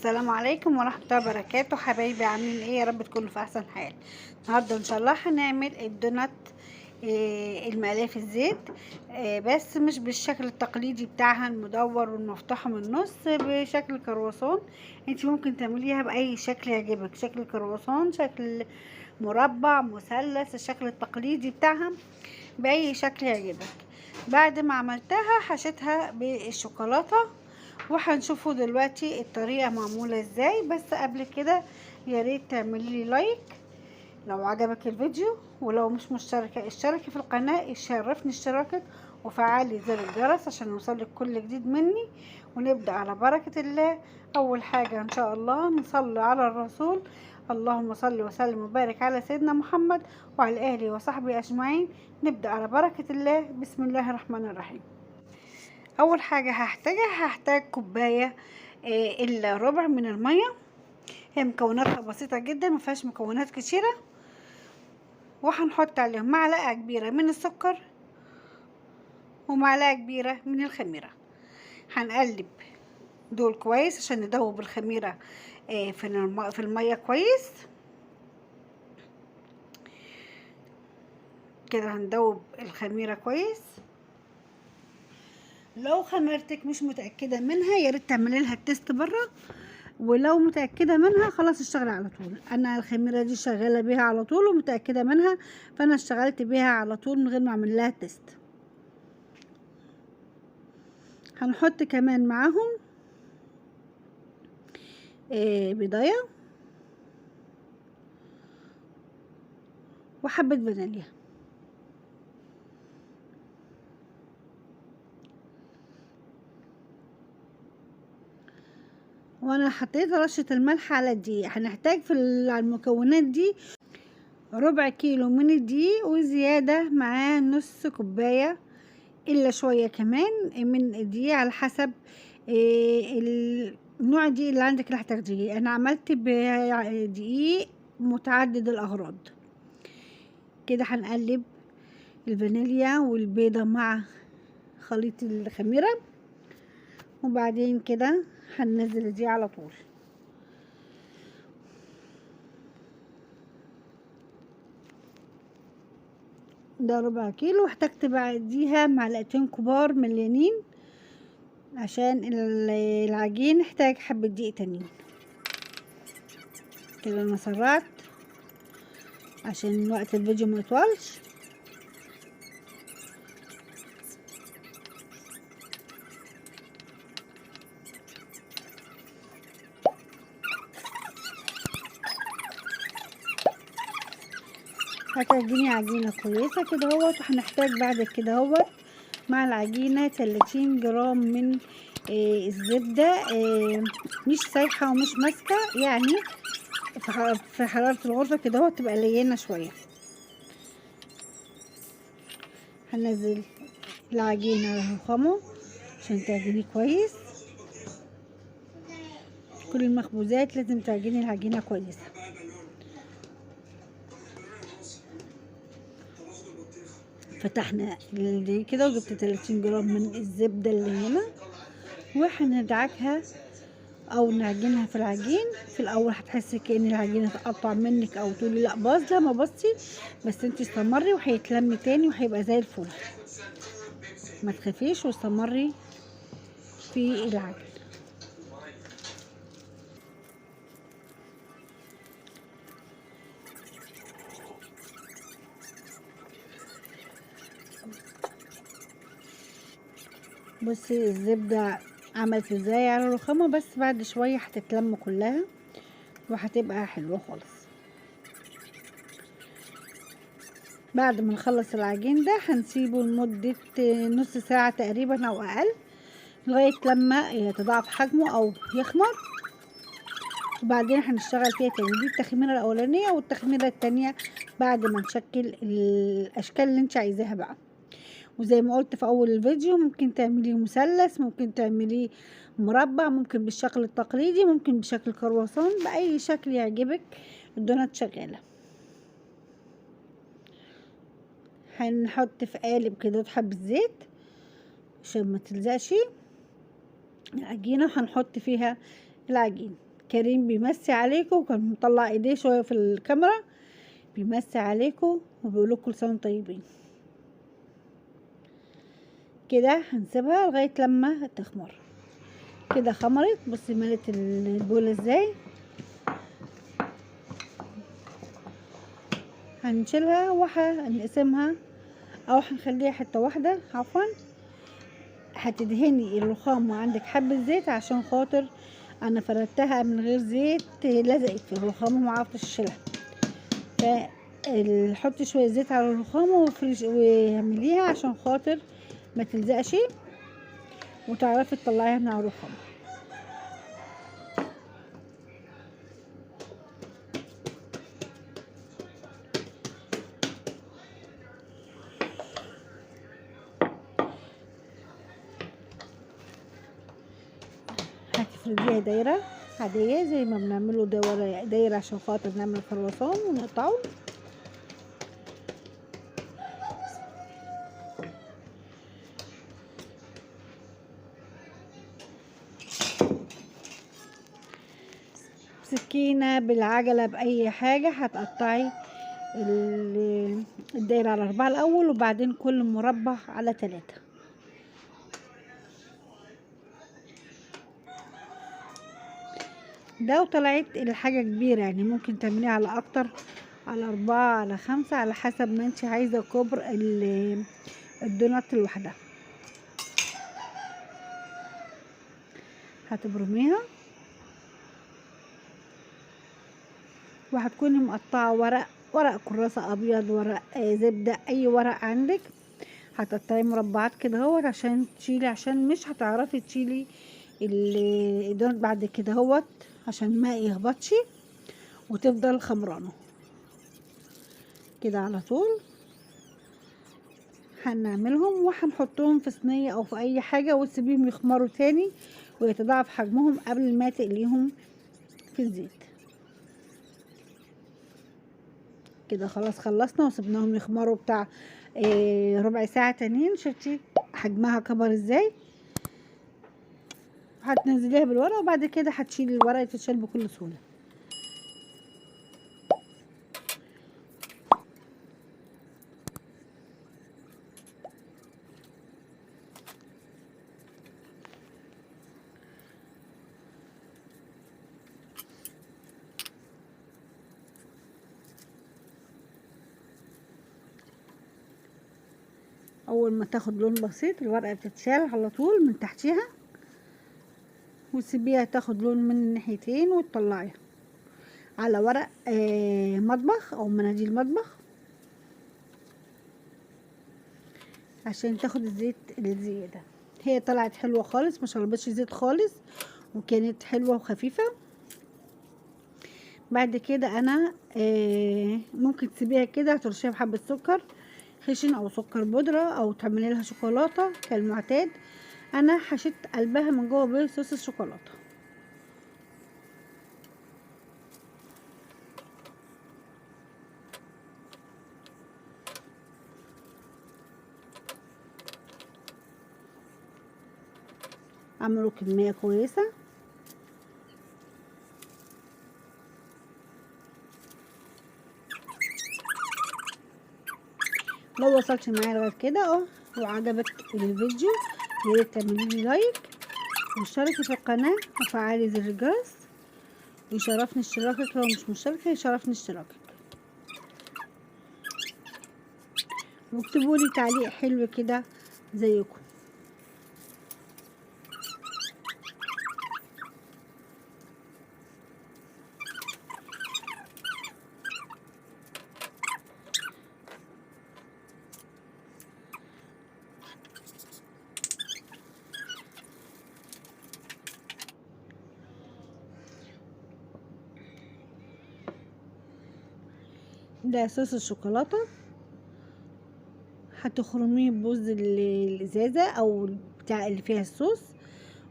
السلام عليكم ورحمة الله وبركاته. حبايبي عاملين ايه؟ يا رب تكونوا في احسن حال. النهارده ان شاء الله هنعمل الدونات المقليه في الزيت، بس مش بالشكل التقليدي بتاعها المدور والمفتوحه من النص، بشكل كرواسون. انت ممكن تعمليها باي شكل يعجبك، شكل كرواسون، شكل مربع، مثلث، الشكل التقليدي بتاعها باي شكل يعجبك. بعد ما عملتها حشيتها بالشوكولاته، وهنشوفوا دلوقتي الطريقة معمولة ازاي. بس قبل كده يا ريت تعملي لي لايك لو عجبك الفيديو، ولو مش مشتركة اشتركي في القناة، يشرفني اشتراكك، وفعلي زر الجرس عشان يوصلك كل جديد مني. ونبدأ على بركة الله. اول حاجة ان شاء الله نصلي على الرسول، اللهم صل وسلم وبارك على سيدنا محمد وعلى اله وصحبه اجمعين. نبدأ على بركة الله. بسم الله الرحمن الرحيم. اول حاجه هحتاج كوبايه الا ربع من الميه. هي مكوناتها بسيطه جدا، ما فيهاش مكونات كتيره. وهنحط عليهم معلقه كبيره من السكر ومعلقه كبيره من الخميره. هنقلب دول كويس عشان ندوب الخميره في الميه كويس كده. هندوب الخميره كويس. لو خميرتك مش متاكده منها يا ريت تعملي لها التست بره، ولو متأكدة منها خلاص اشتغل على طول. انا الخميرة دي شغالة بيها على طول ومتأكدة منها، فانا اشتغلت بيها على طول من غير ما اعمل لها تيست. هنحط كمان معاهم بيضاية وحبة فانيليا. وانا حطيت رشة الملح على الدقيق. هنحتاج في المكونات دي ربع كيلو من الدقيق، وزيادة معاه نص كوباية الا شوية كمان من الدقيق على حسب نوع الدقيق اللي عندك اللي هتاخديه. انا عملت بدقيق متعدد الاغراض. كده هنقلب الفانيليا والبيضة مع خليط الخميرة، وبعدين كده هننزل دي على طول. ده ربع كيلو. واحتجت بعديها معلقتين كبار مليانين عشان العجين يحتاج حبة دقيق تانيين. كده انا سرعت عشان وقت الفيديو ما يطولش. هتعجني عجينة كويسة كده اهوت. وهنحتاج بعد كده اهوت مع العجينة 30 جرام من الزبدة، مش سايحة ومش ماسكة، يعني في حرارة الغرفة كده اهوت تبقى لينة شوية. هنزل العجينة على الرخامة عشان تعجني كويس. كل المخبوزات لازم تعجني العجينة كويسة. فتحنا دي كده وجبت 30 جرام من الزبدة اللي هنا، وهندعكها او نعجنها في العجين. في الاول هتحسي كأن العجينة تقطع منك او تقولي لا باظ، لا ما باظتي، بس انت استمري وهيتلم تاني وهيبقى زي الفل. ما تخافيش واستمري في العجن. بصي الزبدة عملت ازاي على الرخامة، بس بعد شوية هتتلم كلها وهتبقى حلوة خالص. بعد ما نخلص العجين ده هنسيبه لمدة نص ساعة تقريبا او اقل، لغاية لما يتضاعف حجمه او يخمر. وبعدين هنشتغل فيها تاني. دي التخميرة الاولانية، والتخميرة التانية بعد ما نشكل الاشكال اللي انت عايزاها بقى. وزي ما قلت في اول الفيديو، ممكن تعمليه مثلث، ممكن تعمليه مربع، ممكن بالشكل التقليدي، ممكن بشكل كرواسون، باي شكل يعجبك الدونات شغالة. هنحط في قالب كده حبة زيت عشان ما تلزقش العجينة، وهنحط فيها العجين كريم بيمسي عليكم، وكان مطلع ايديه شويه في الكاميرا بيمسي عليكم وبيقول كل سنه وانتم طيبين. كده هنسيبها لغايه لما تخمر. كده خمرت، بصي ملت البوله ازاي. هنشيلها وهنقسمها او هنخليها حته واحده. عفوا، هتدهني الرخام عندك حبه زيت عشان خاطر انا فردتها من غير زيت، لزقت في الرخام وما عرفتش اشيلها. حطي شويه زيت على الرخام واعمليها عشان خاطر ما تلزقش وتعرفي تطلعيها من على الرخام. هتفرديها دايره عاديه زي ما بنعمله دايره عشان خاطر نعمل خرسان ونقطعه. سكينة بالعجلة بأي حاجة هتقطعي الدايرة على 4 الأول، وبعدين كل مربع على 3. ده وطلعت الحاجة كبيرة، يعني ممكن تعمليها على أكتر، على 4 على 5 على حسب ما انت عايزة كبر الدونات لوحدها. هتبرميها وهتكوني مقطعة ورق كراسة ابيض، ورق زبدة، اي ورق عندك. هتقطعي مربعات كده اهوت عشان تشيلي، عشان مش هتعرفي تشيلي الدونات بعد كده اهوت، عشان ما يهبطش وتفضل خمرانه كده على طول. هنعملهم وهنحطهم في صينية او في اي حاجة وتسيبيهم يخمروا تاني ويتضاعف حجمهم قبل ما تقليهم في الزيت. كده خلاص خلصنا وسبناهم يخمروا بتاع ربع ساعة تانيين. شفتي حجمها كبر ازاي؟ هتنزليها بالورقة وبعد كده هتشيلي الورقة تتشال بكل سهولة. اول ما تاخد لون بسيط الورقة بتتشال على طول من تحتيها وتسيبيها تاخد لون من الناحيتين وتطلعيها على ورق مطبخ او مناديل مطبخ عشان تاخد الزيت الزيادة. هي طلعت حلوة خالص، ما شربتش زيت خالص وكانت حلوة وخفيفة. بعد كده انا ممكن تسيبيها كده ترشيها بحبة سكر خشن او سكر بودرة او تعملي لها شوكولاتة كالمعتاد. انا حشيت قلبها من جوه بصوص الشوكولاتة. اعملوا كمية كويسة. لو وصلتي معايا لغايه كده وعجبك الفيديو يا ريت تعملي لي لايك واشتركي في القناه وفعلي زر الجرس. يشرفني اشتراكك، لو مش مشتركه يشرفني اشتراكك. واكتبوا لي تعليق حلو كده زيكم. ده صوص الشوكولاته، هتخرميه ببوز الازازه او بتاع اللي فيها الصوص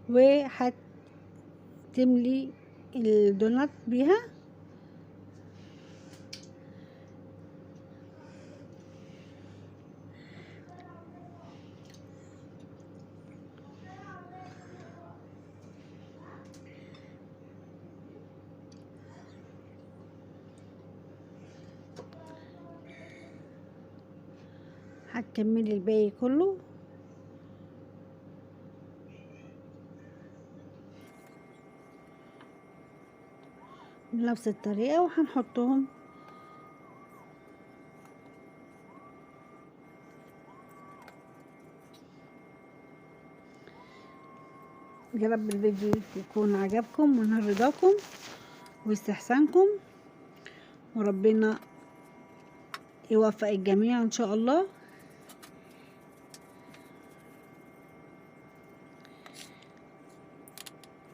وهتملي الدونات بيها. هتكملي الباقي كله بنفس الطريقة، وهنحطهم يا رب الفيديو يكون عجبكم ونال رضاكم واستحسانكم، وربنا يوفق الجميع ان شاء الله.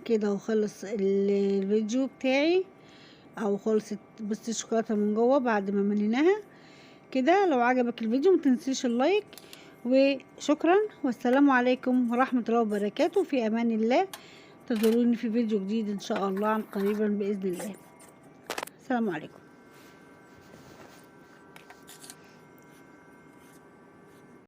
كده وخلص الفيديو بتاعي، او خلصت. بصي الشوكولاته من جوه بعد ما مليناها كده. لو عجبك الفيديو متنسيش اللايك، وشكرا والسلام عليكم ورحمه الله وبركاته. في امان الله. انتظروني في فيديو جديد ان شاء الله عن قريبا باذن الله. السلام عليكم.